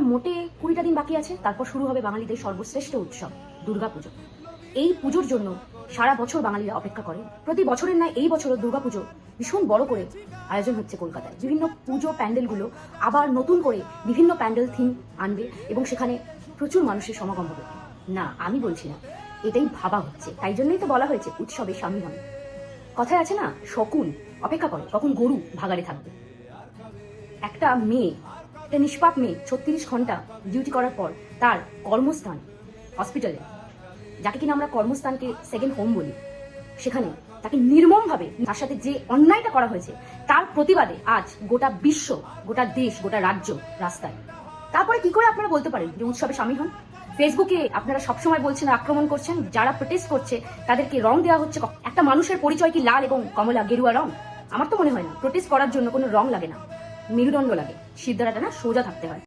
মোটে 20টা দিন বাকি আছে, তারপর শুরু হবে বাঙালিদের সর্বশ্রেষ্ঠ উৎসব দুর্গাপুজো। এই পুজোর জন্য সারা বছর বাঙালিরা অপেক্ষা করে। প্রতি বছরের ন্যায় এই বছরও দুর্গাপুজো ভীষণ বড় করে আয়োজন হচ্ছে কলকাতায়। বিভিন্ন পুজো প্যান্ডেলগুলো আবার নতুন করে বিভিন্ন প্যান্ডেল থিম আনবে এবং সেখানে প্রচুর মানুষের সমাগম হবে। না, আমি বলছি না, এটাই ভাবা হচ্ছে। তাই জন্যই তো বলা হয়েছে উৎসবে সামিল হন। কথায় আছে না, শকুন অপেক্ষা করে কখন গরু ভাগাড়ে থাকবে। একটা মেয়ে, একটা নিষ্পাপ মেয়ে 36 ঘন্টা ডিউটি করার পর তার কর্মস্থান হসপিটালে, যাকে কিনা আমরা কর্মস্থানকে সেকেন্ড হোম বলি, সেখানে তাকে নির্মমভাবে তার সাথে যে অন্যায়টা করা হয়েছে তার প্রতিবাদে আজ গোটা বিশ্ব, গোটা দেশ, গোটা রাজ্য রাস্তায়। তারপরে কি করে আপনারা বলতে পারেন যে উৎসবে সামিল হন? ফেসবুকে আপনারা সবসময় বলছেন আক্রমণ করছেন, যারা প্রোটেস্ট করছে তাদেরকে রং দেওয়া হচ্ছে। একটা মানুষের পরিচয় কি লাল এবং কমলা গেরুয়া রং? আমার তো মনে হয় না। প্রোটেস্ট করার জন্য কোনো রং লাগে না, মেরুদণ্ড লাগে। শিরদাঁড়াটা না সোজা থাকতে হয়।